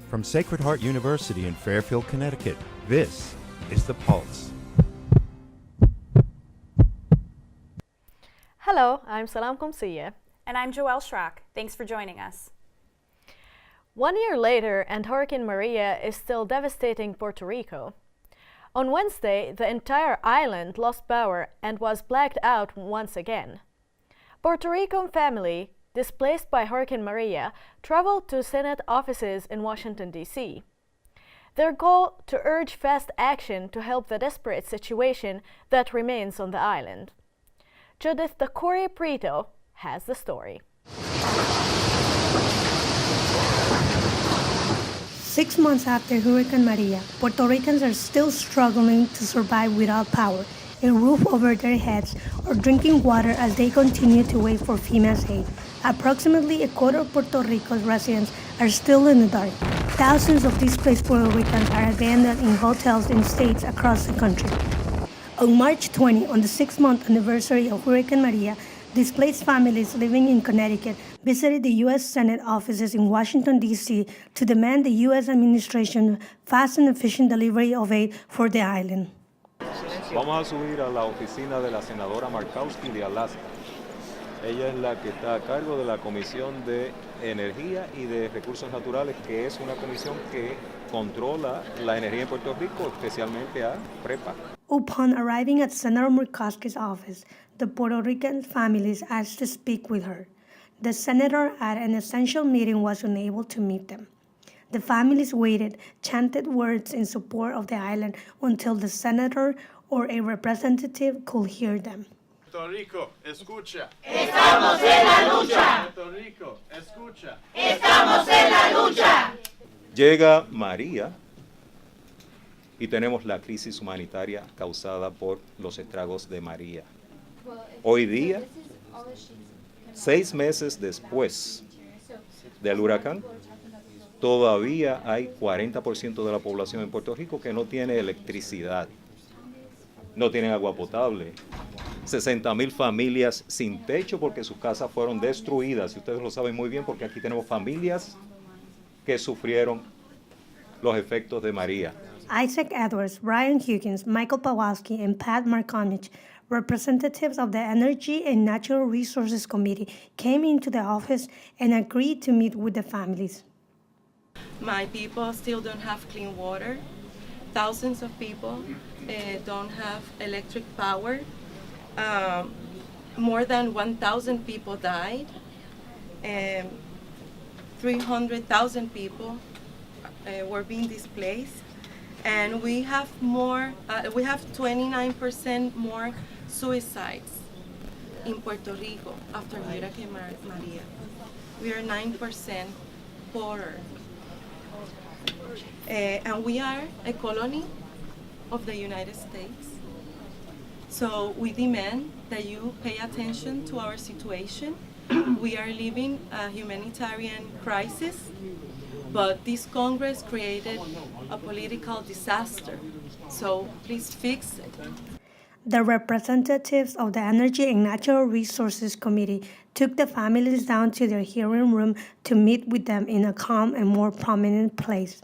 From Sacred Heart University in Fairfield, Connecticut, this is The Pulse. Hello, I'm Salam Komsiye. And I'm Joelle Schrock. Thanks for joining us. 1 year later, and Hurricane Maria is still devastating Puerto Rico. On Wednesday, the entire island lost power and was blacked out once again. Puerto Rican family displaced by Hurricane Maria traveled to Senate offices in Washington, D.C. Their goal to urge fast action to help the desperate situation that remains on the island. Judith Dacory Prieto has the story. 6 months after Hurricane Maria, Puerto Ricans are still struggling to survive without power, a roof over their heads, or drinking water as they continue to wait for FEMA's aid. Approximately a quarter of Puerto Rico's residents are still in the dark. Thousands of displaced Puerto Ricans are abandoned in hotels in states across the country. On March 20, on the 6-month anniversary of Hurricane Maria, displaced families living in Connecticut visited the U.S. Senate offices in Washington, D.C. to demand the U.S. administration fast and efficient delivery of aid for the island. Vamos a subir a la oficina de la senadora Markowski de Alaska. Ella es la que está a cargo de la Comisión de Energía y de Recursos Naturales, que es una comisión que controla la energía en Puerto Rico, especialmente a PREPA. Upon arriving at Senator Murkowski's office, the Puerto Rican families asked to speak with her. The senator at an essential meeting was unable to meet them. The families waited, chanted words in support of the island until the senator or a representative could hear them. Puerto Rico, escucha. Estamos en la lucha. Puerto Rico, escucha. Estamos en la lucha. Llega María y tenemos la crisis humanitaria causada por los estragos de María. Hoy día, 6 meses después del huracán, todavía hay 40% de la población en Puerto Rico que no tiene electricidad, no tienen agua potable. 60,000 familias sin techo porque sus casas fueron destruidas. Y ustedes lo saben muy bien porque aquí tenemos familias que sufrieron los efectos de María. Isaac Edwards, Brian Huggins, Michael Pawlowski, and Pat Markonich, representatives of the Energy and Natural Resources Committee, came into the office and agreed to meet with the families. My people still don't have clean water. Thousands of people don't have electric power. More than 1,000 people died. 300,000 people were being displaced. And we have 29% more suicides in Puerto Rico after Hurricane Maria. We are 9% poorer. And we are a colony of the United States. So we demand that you pay attention to our situation. We are living a humanitarian crisis, but this Congress created a political disaster. So please fix it. The representatives of the Energy and Natural Resources Committee took the families down to their hearing room to meet with them in a calm and more prominent place.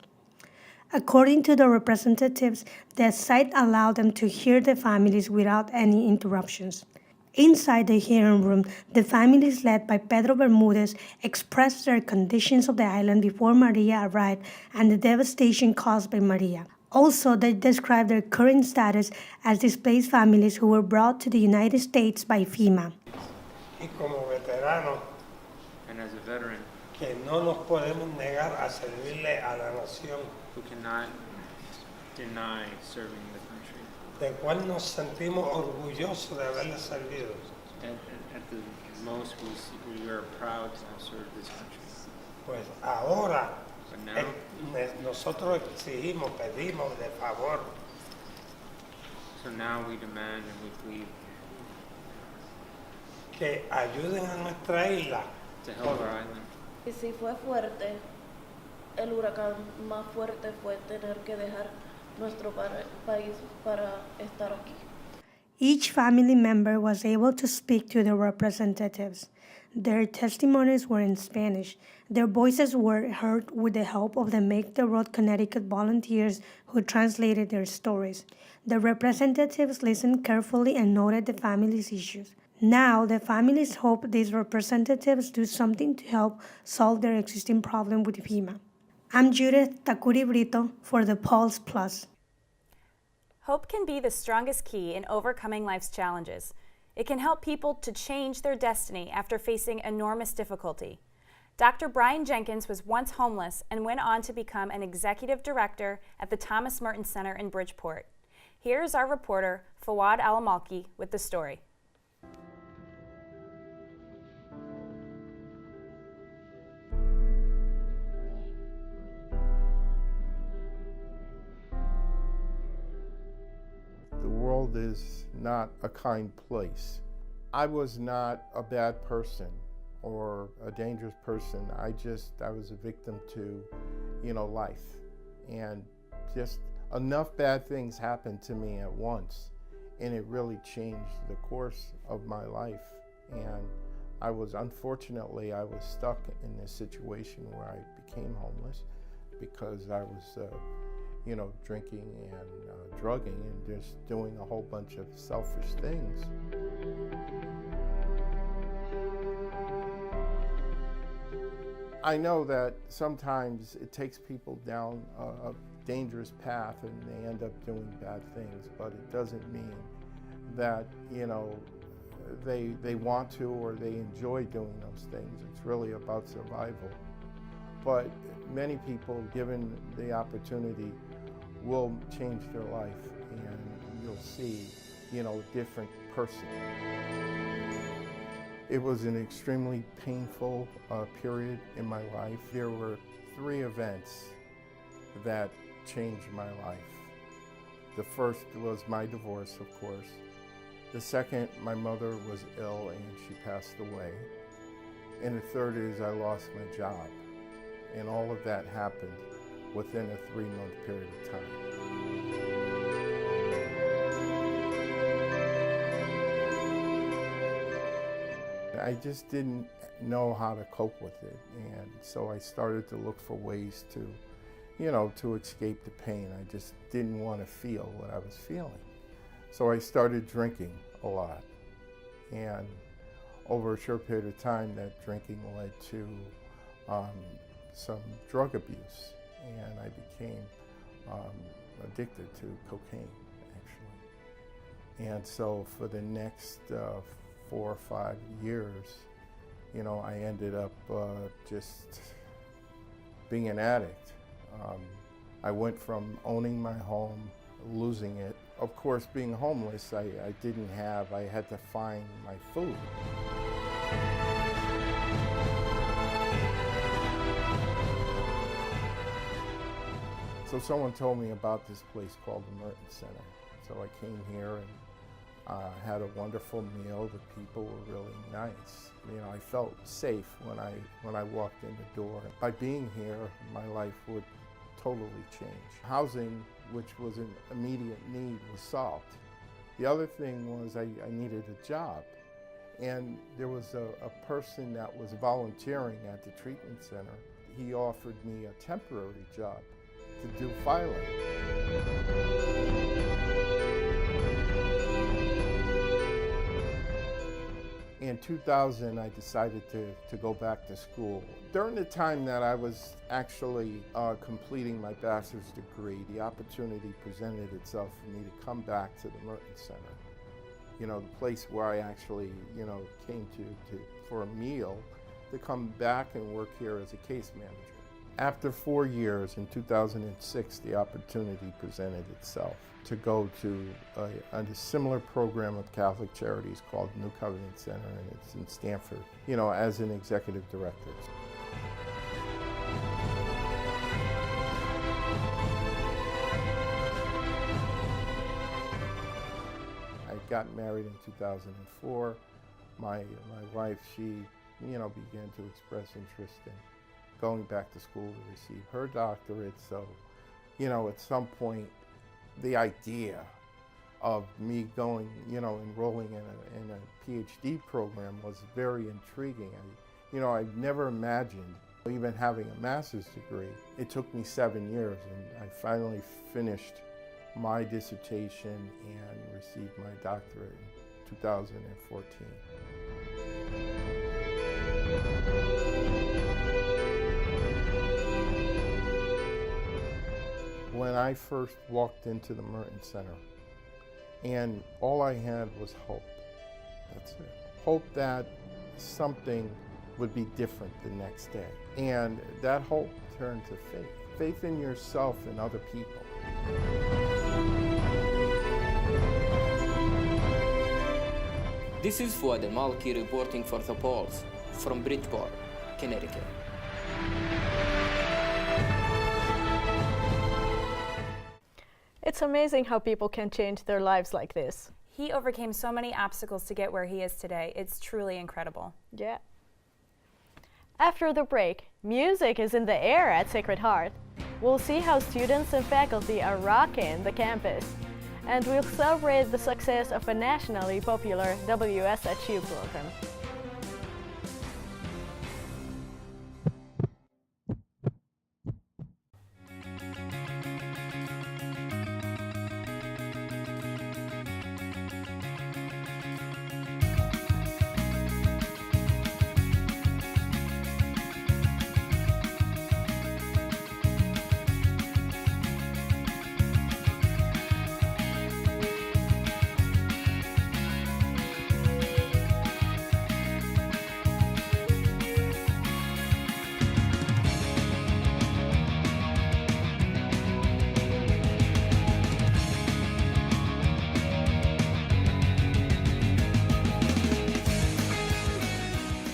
According to the representatives, the site allowed them to hear the families without any interruptions. Inside the hearing room, the families led by Pedro Bermudez expressed their conditions of the island before Maria arrived and the devastation caused by Maria. Also, they described their current status as displaced families who were brought to the United States by FEMA. Y como veterano, and as a veteran, que no nos podemos negar a servirle a la nación, who cannot deny serving the country, de cual nos sentimos orgullosos de haberle servido. At the most, we are proud to have served this country. Pues ahora, But now, nosotros exigimos, pedimos de favor so now we demand and we plead que ayuden a nuestra isla. to help our island. Y si fue fuerte, el huracán más fuerte fue tener que dejar nuestro país para estar aquí. Each family member was able to speak to their representatives. Their testimonies were in Spanish. Their voices were heard with the help of the Make the Road Connecticut volunteers who translated their stories. The representatives listened carefully and noted the family's issues. Now, the families hope these representatives do something to help solve their existing problem with FEMA. I'm Judith Takuri Brito for the Pulse Plus. Hope can be the strongest key in overcoming life's challenges. It can help people to change their destiny after facing enormous difficulty. Dr. Brian Jenkins was once homeless and went on to become an executive director at the Thomas Merton Center in Bridgeport. Here's our reporter, Fawad Alamalki, with the story. The world is not a kind place. I was not a bad person or a dangerous person. I was a victim to, life. And just enough bad things happened to me at once, and it really changed the course of my life. And unfortunately, I was stuck in this situation where I became homeless because I was drinking and drugging and just doing a whole bunch of selfish things. I know that sometimes it takes people down a dangerous path and they end up doing bad things, but it doesn't mean that, they want to or they enjoy doing those things. It's really about survival. But many people, given the opportunity, will change their life, and you'll see, a different person. It was an extremely painful period in my life. There were 3 events that changed my life. The first was my divorce, of course. The second, my mother was ill and she passed away. And the third is I lost my job. And all of that happened within a 3-month period of time. I just didn't know how to cope with it, and so I started to look for ways to, to escape the pain. I just didn't want to feel what I was feeling. So I started drinking a lot, and over a short period of time, that drinking led to some drug abuse, and I became addicted to cocaine, actually. And so for the next 4 or 5 years, I ended up just being an addict. I went from owning my home, losing it. Of course, being homeless, I had to find my food. So someone told me about this place called the Merton Center. So I came here and had a wonderful meal. The people were really nice. I felt safe when I walked in the door. By being here, my life would totally change. Housing, which was an immediate need, was solved. The other thing was I needed a job. And there was a person that was volunteering at the treatment center. He offered me a temporary job to do filing. In 2000, I decided to go back to school. During the time that I was actually completing my bachelor's degree, the opportunity presented itself for me to come back to the Merton Center. The place where I actually, came to for a meal, to come back and work here as a case manager. After 4 years, in 2006, the opportunity presented itself to go to a similar program of Catholic Charities called New Covenant Center, and it's in Stamford, as an executive director. I got married in 2004. My wife, she, began to express interest in going back to school to receive her doctorate. So, at some point, the idea of me going, enrolling in a PhD program was very intriguing. I never imagined even having a master's degree. It took me 7 years, and I finally finished my dissertation and received my doctorate in 2014. When I first walked into the Merton Center, and all I had was hope. That's it. Hope that something would be different the next day. And that hope turned to faith. Faith in yourself and other people. This is Fuad Al-Malki reporting for The Pulse from Bridgeport, Connecticut. It's amazing how people can change their lives like this. He overcame so many obstacles to get where he is today. It's truly incredible. Yeah. After the break, music is in the air at Sacred Heart. We'll see how students and faculty are rocking the campus. And we'll celebrate the success of a nationally popular WSHU program.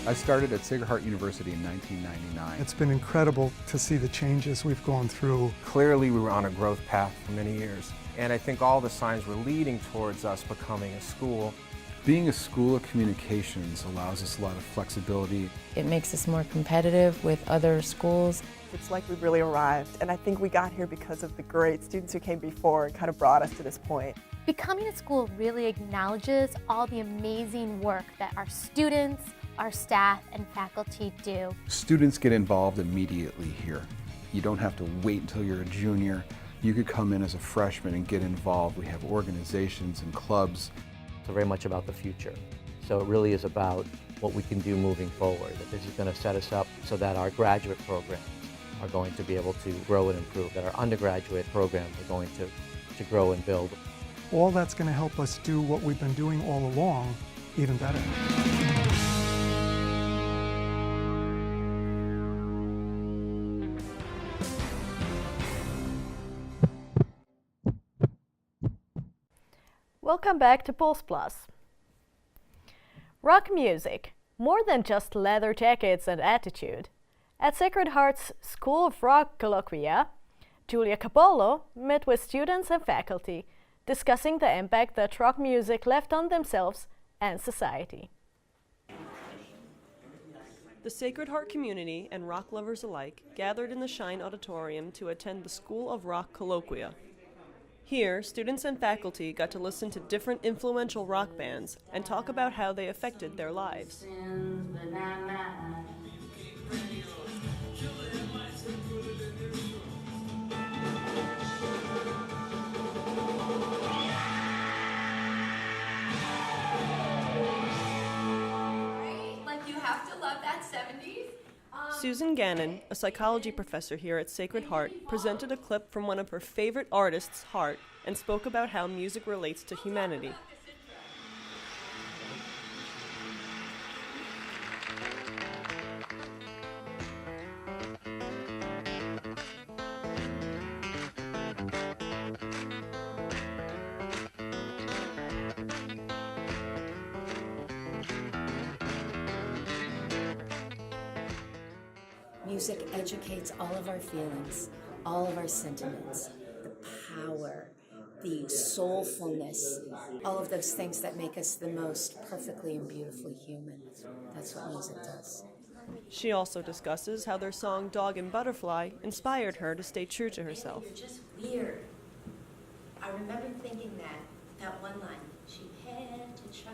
I started at Sacred Heart University in 1999. It's been incredible to see the changes we've gone through. Clearly we were on a growth path for many years, and I think all the signs were leading towards us becoming a school. Being a school of communications allows us a lot of flexibility. It makes us more competitive with other schools. It's like we've really arrived, and I think we got here because of the great students who came before and kind of brought us to this point. Becoming a school really acknowledges all the amazing work that our students, our staff, and faculty do. Students get involved immediately here. You don't have to wait until you're a junior. You could come in as a freshman and get involved. We have organizations and clubs. It's very much about the future. So it really is about what we can do moving forward. That this is going to set us up so that our graduate programs are going to be able to grow and improve, that our undergraduate programs are going to grow and build. All that's going to help us do what we've been doing all along even better. Welcome back to Pulse Plus. Rock music, more than just leather jackets and attitude. At Sacred Heart's School of Rock Colloquia, Julia Capolo met with students and faculty, discussing the impact that rock music left on themselves and society. The Sacred Heart community and rock lovers alike gathered in the Shine Auditorium to attend the School of Rock Colloquia. Here, students and faculty got to listen to different influential rock bands and talk about how they affected their lives. Like you have to love that 70s. Susan Gannon, a psychology professor here at Sacred Heart, presented a clip from one of her favorite artists, Heart, and spoke about how music relates to humanity. Music educates all of our feelings, all of our sentiments, the power, the soulfulness, all of those things that make us the most perfectly and beautifully human. That's what music does. She also discusses how their song Dog and Butterfly inspired her to stay true to herself. You're just weird. I remember thinking that that one line, she had to try.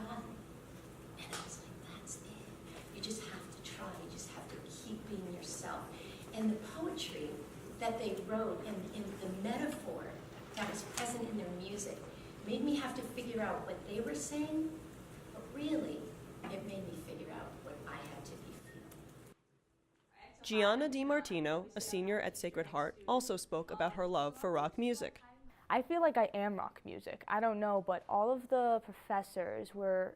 And I was like, that's it. You just have to try. You just have to keep being yourself. And the poetry that they wrote and the metaphor that was present in their music made me have to figure out what they were saying, but really, it made me figure out what I had to be feeling. Gianna DiMartino, a senior at Sacred Heart, also spoke about her love for rock music. I feel like I am rock music. I don't know, but all of the professors were,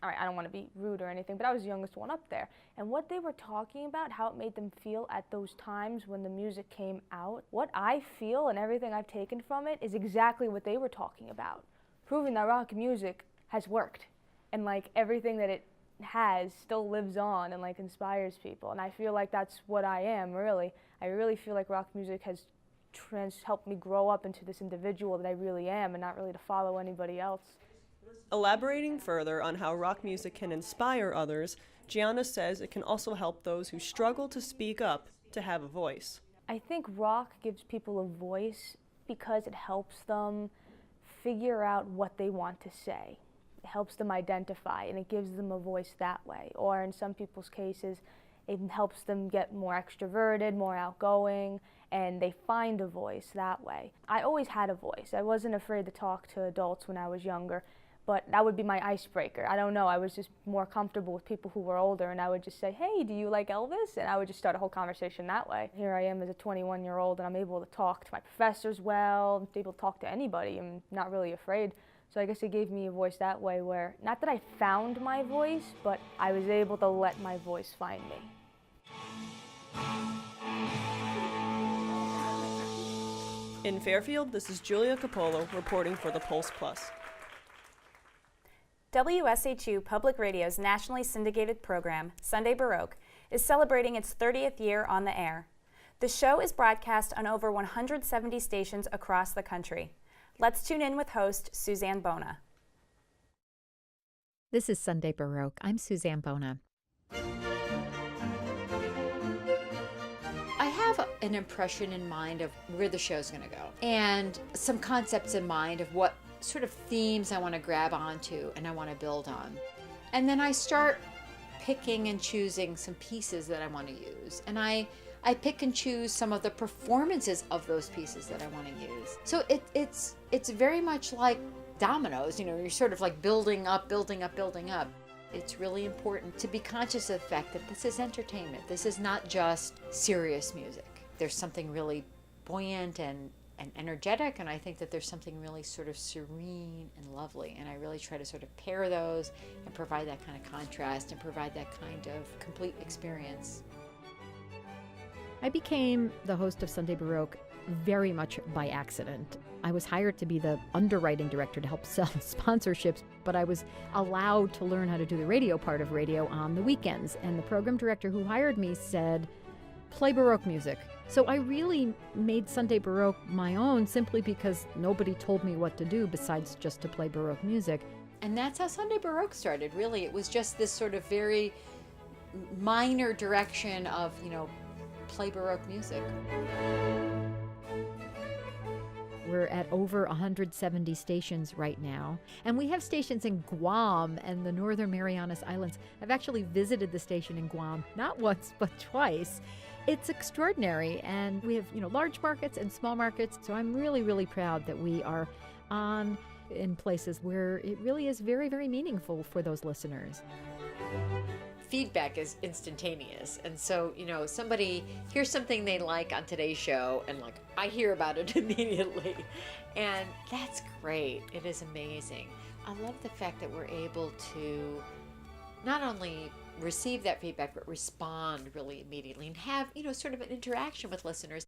all right, I don't want to be rude or anything, but I was the youngest one up there. And what they were talking about, how it made them feel at those times when the music came out, what I feel and everything I've taken from it is exactly what they were talking about. Proving that rock music has worked. And like everything that it has still lives on and like inspires people. And I feel like that's what I am, really. I really feel like rock music has helped me grow up into this individual that I really am and not really to follow anybody else. Elaborating further on how rock music can inspire others, Gianna says it can also help those who struggle to speak up to have a voice. I think rock gives people a voice because it helps them figure out what they want to say. It helps them identify and it gives them a voice that way. Or in some people's cases, it helps them get more extroverted, more outgoing, and they find a voice that way. I always had a voice. I wasn't afraid to talk to adults when I was younger, but that would be my icebreaker. I don't know, I was just more comfortable with people who were older, and I would just say, hey, do you like Elvis? And I would just start a whole conversation that way. Here I am as a 21-year-old, and I'm able to talk to my professors well, I'm able to talk to anybody. I'm not really afraid. So I guess it gave me a voice that way where, not that I found my voice, but I was able to let my voice find me. In Fairfield, this is Julia Capolo reporting for the Pulse Plus. WSHU Public Radio's nationally syndicated program, Sunday Baroque, is celebrating its 30th year on the air. The show is broadcast on over 170 stations across the country. Let's tune in with host Suzanne Bona. This is Sunday Baroque. I'm Suzanne Bona. I have an impression in mind of where the show's going to go and some concepts in mind of what sort of themes I want to grab onto and I want to build on. And then I start picking and choosing some pieces that I want to use. And I pick and choose some of the performances of those pieces that I want to use. So it's very much like dominoes, you know, you're sort of like building up, building up, building up. It's really important to be conscious of the fact that this is entertainment. This is not just serious music. There's something really buoyant and energetic, and I think that there's something really sort of serene and lovely, and I really try to sort of pair those and provide that kind of contrast and provide that kind of complete experience. I became the host of Sunday Baroque very much by accident. I was hired to be the underwriting director to help sell sponsorships, but I was allowed to learn how to do the radio part of radio on the weekends. And the program director who hired me said, play Baroque music. So I really made Sunday Baroque my own simply because nobody told me what to do besides just to play Baroque music. And that's how Sunday Baroque started, really. It was just this sort of very minor direction of, you know, play Baroque music. We're at over 170 stations right now, and we have stations in Guam and the Northern Marianas Islands. I've actually visited the station in Guam, not once, but twice. It's extraordinary, and we have, you know, large markets and small markets, so I'm really, really proud that we are on in places where it really is very, very meaningful for those listeners. Feedback is instantaneous, and so, you know, somebody hears something they like on today's show and like I hear about it immediately, and that's great. It is amazing. I love the fact that we're able to not only receive that feedback but respond really immediately and have, you know, sort of an interaction with listeners.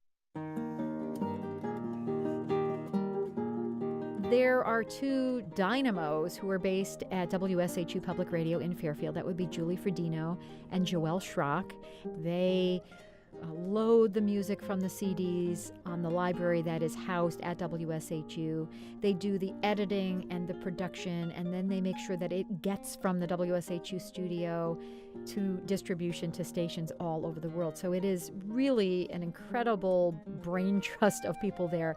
There are two dynamos who are based at WSHU Public Radio in Fairfield. That would be Julie Fredino and Joelle Schrock. They load the music from the CDs on the library that is housed at WSHU. They do the editing and the production, and then they make sure that it gets from the WSHU studio to distribution to stations all over the world. So it is really an incredible brain trust of people there.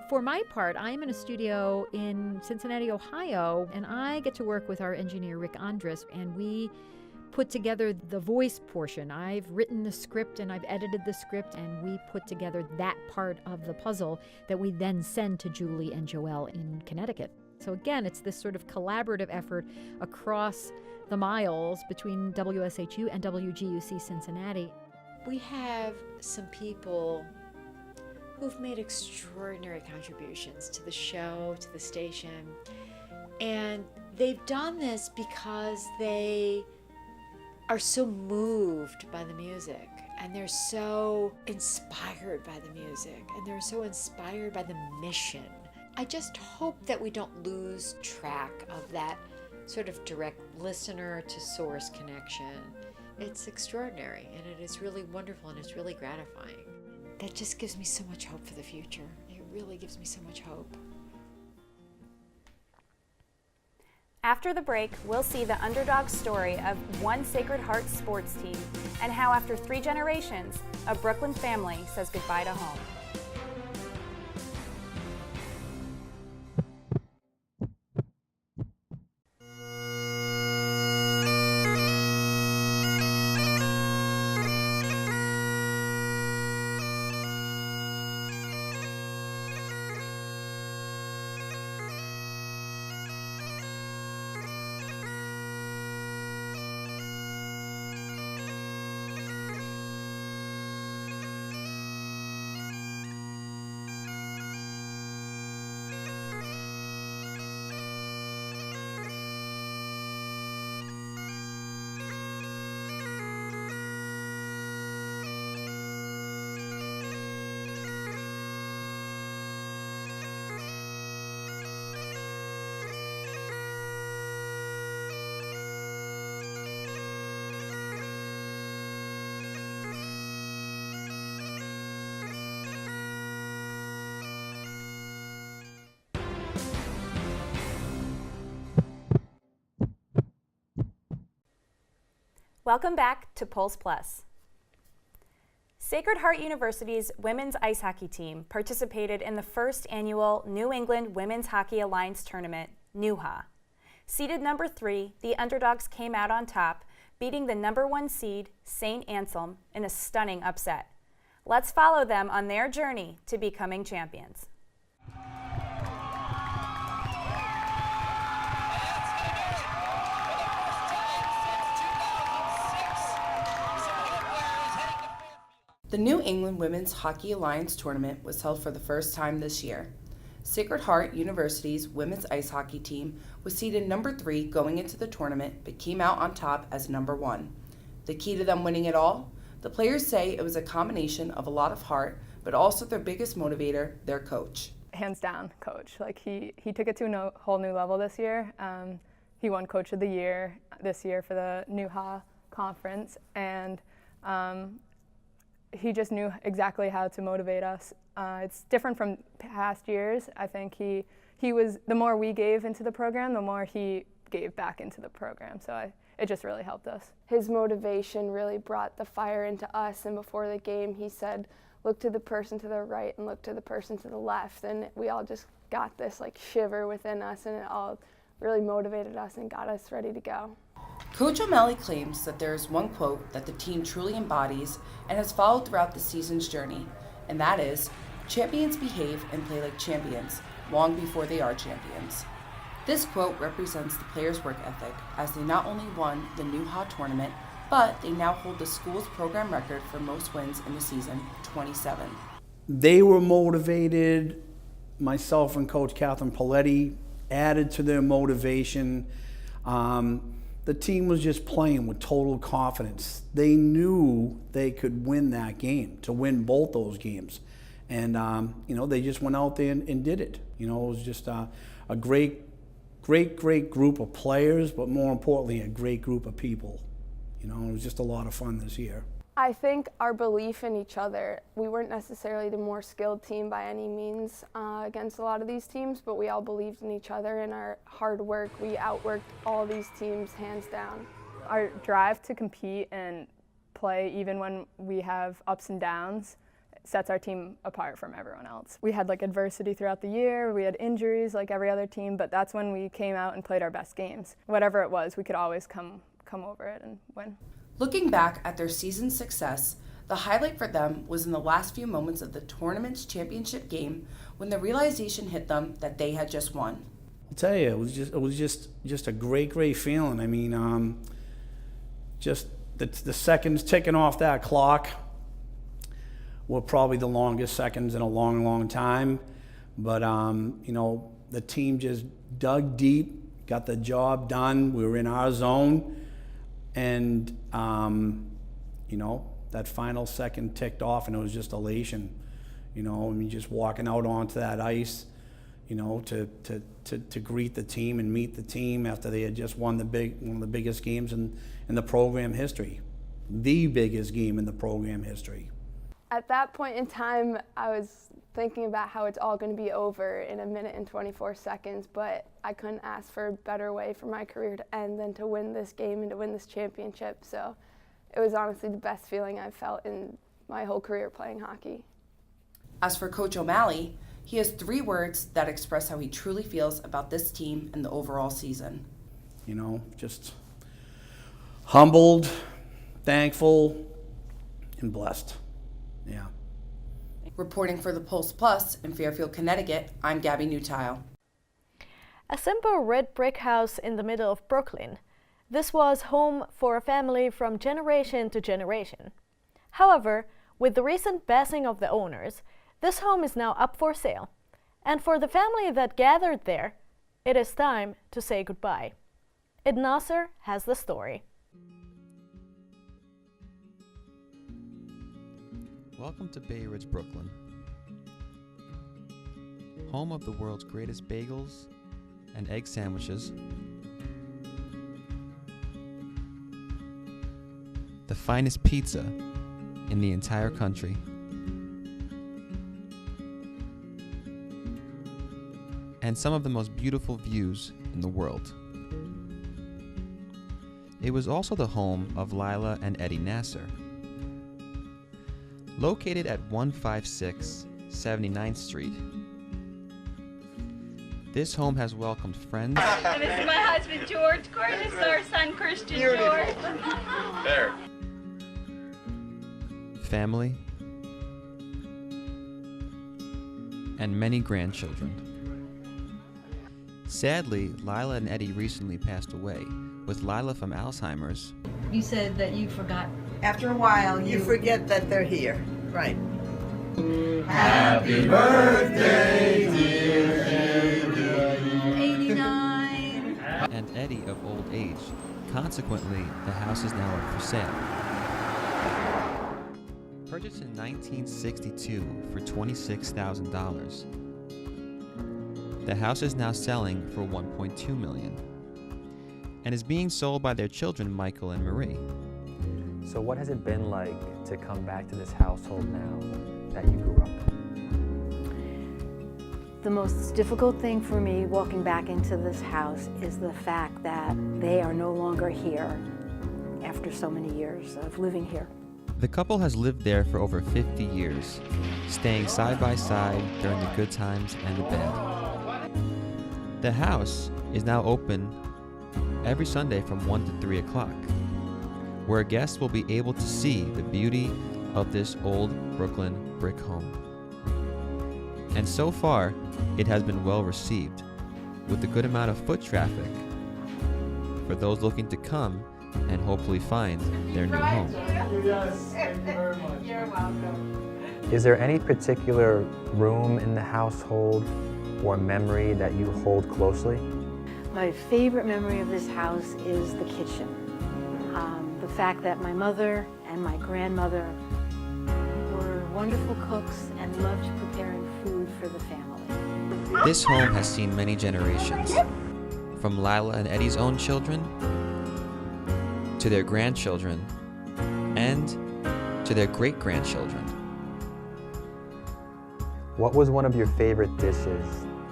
For my part, I'm in a studio in Cincinnati, Ohio, and I get to work with our engineer, Rick Andres, and we put together the voice portion. I've written the script and I've edited the script, and we put together that part of the puzzle that we then send to Julie and Joelle in Connecticut. So again, it's this sort of collaborative effort across the miles between WSHU and WGUC Cincinnati. We have some people who've made extraordinary contributions to the show, to the station, and they've done this because they are so moved by the music, and they're so inspired by the music, and they're so inspired by the mission. I just hope that we don't lose track of that sort of direct listener to source connection. It's extraordinary, and it is really wonderful, and it's really gratifying. That just gives me so much hope for the future. It really gives me so much hope. After the break, we'll see the underdog story of one Sacred Heart sports team and how after 3 generations, a Brooklyn family says goodbye to home. Welcome back to Pulse Plus. Sacred Heart University's women's ice hockey team participated in the first annual New England Women's Hockey Alliance Tournament, NUHA. Seeded number 3, the underdogs came out on top, beating the number 1 seed, St. Anselm, in a stunning upset. Let's follow them on their journey to becoming champions. The New England Women's Hockey Alliance Tournament was held for the first time this year. Sacred Heart University's women's ice hockey team was seeded number 3 going into the tournament, but came out on top as number 1. The key to them winning it all? The players say it was a combination of a lot of heart, but also their biggest motivator, their coach. Hands down, coach. Like he took it to a whole new level this year. He won Coach of the Year this year for the NUHA conference, and he just knew exactly how to motivate us. It's different from past years. I think he was, the more we gave into the program, the more he gave back into the program. So it just really helped us. His motivation really brought the fire into us, and before the game he said, look to the person to the right and look to the person to the left, and we all just got this like shiver within us, and it all really motivated us and got us ready to go. Coach O'Malley claims that there is one quote that the team truly embodies and has followed throughout the season's journey, and that is, champions behave and play like champions, long before they are champions. This quote represents the players' work ethic, as they not only won the NUHA tournament, but they now hold the school's program record for most wins in the season, 27. They were motivated. Myself and Coach Catherine Paletti added to their motivation. The team was just playing with total confidence. They knew they could win that game, to win both those games. And, they just went out there and did it. It was just a great group of players, but more importantly, a great group of people. It was just a lot of fun this year. I think our belief in each other, we weren't necessarily the more skilled team by any means against a lot of these teams, but we all believed in each other and our hard work. We outworked all these teams hands down. Our drive to compete and play even when we have ups and downs, sets our team apart from everyone else. We had like adversity throughout the year, we had injuries like every other team, but that's when we came out and played our best games. Whatever it was, we could always come over it and win. Looking back at their season's success, the highlight for them was in the last few moments of the tournament's championship game when the realization hit them that they had just won. I'll tell you, it was just a great feeling. I mean, just the seconds ticking off that clock were probably the longest seconds in a long time. But you know, the team just dug deep, got the job done. We were in our zone, and you know, that final second ticked off, and it was just elation. You know, I mean, just walking out onto that ice, you know, to greet the team and meet the team after they had just won one of the biggest games in the program history, the biggest game in the program history. At that point in time, I was thinking about how it's all going to be over in 1 minute and 24 seconds, but I couldn't ask for a better way for my career to end than to win this game and to win this championship. So it was honestly the best feeling I've felt in my whole career playing hockey. As for Coach O'Malley, he has 3 words that express how he truly feels about this team and the overall season. You know, just humbled, thankful, and blessed. Yeah. Reporting for the Pulse Plus in Fairfield, Connecticut, I'm Gabby Newtile. A simple red brick house in the middle of Brooklyn. This was home for a family from generation to generation. However, with the recent passing of the owners, this home is now up for sale. And for the family that gathered there, it is time to say goodbye. Ed Nasser has the story. Welcome to Bay Ridge, Brooklyn, home of the world's greatest bagels and egg sandwiches, the finest pizza in the entire country, and some of the most beautiful views in the world. It was also the home of Lila and Eddie Nasser. Located at 156 79th Street, this home has welcomed friends. And this is my husband, George. This is our son, Christian George. There. Family, and many grandchildren. Sadly, Lila and Eddie recently passed away, with Lila from Alzheimer's. You said that you forgot. After a while, you forget that they're here. Right. Happy birthday, dear 89. And Eddie of old age. Consequently, the house is now up for sale. Purchased in 1962 for $26,000. The house is now selling for $1.2 million and is being sold by their children, Michael and Marie. So what has it been like to come back to this household now that you grew up? The most difficult thing for me walking back into this house is the fact that they are no longer here after so many years of living here. The couple has lived there for over 50 years, staying side by side during the good times and the bad. The house is now open every Sunday from 1 to 3 o'clock, where guests will be able to see the beauty of this old Brooklyn brick home. And so far, it has been well received, with a good amount of foot traffic for those looking to come and hopefully find their new home. Yes, thank you very much. You're welcome. Is there any particular room in the household or memory that you hold closely? My favorite memory of this house is the kitchen. The fact that my mother and my grandmother were wonderful cooks and loved preparing food for the family. This home has seen many generations, from Lila and Eddie's own children, to their grandchildren, and to their great-grandchildren. What was one of your favorite dishes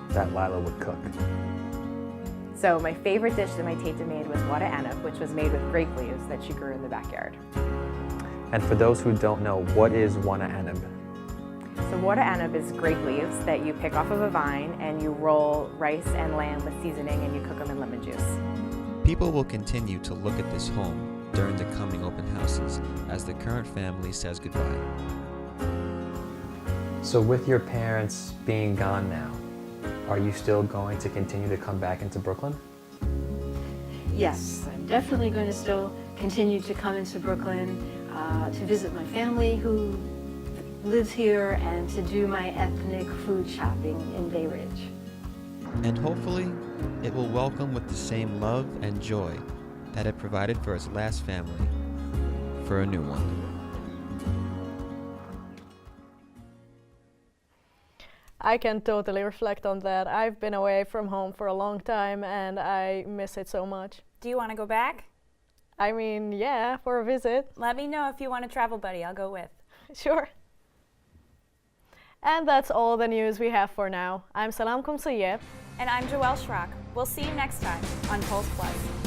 that Lila would cook? So my favorite dish that my teta made was wada anab, which was made with grape leaves that she grew in the backyard. And for those who don't know, what is wana anab? So Water Anub is grape leaves that you pick off of a vine and you roll rice and lamb with seasoning and you cook them in lemon juice. People will continue to look at this home during the coming open houses as the current family says goodbye. So with your parents being gone now, are you still going to continue to come back into Brooklyn? Yes, I'm definitely going to still continue to come into Brooklyn to visit my family who lives here and to do my ethnic food shopping in Bay Ridge. And hopefully, it will welcome with the same love and joy that it provided for its last family for a new one. I can totally reflect on that. I've been away from home for a long time and I miss it so much. Do you want to go back? I mean, yeah, for a visit. Let me know if you want a travel buddy. I'll go with. Sure. And that's all the news we have for now. I'm Salam Kumsayeb. And I'm Joelle Schrock. We'll see you next time on Pulse Plus.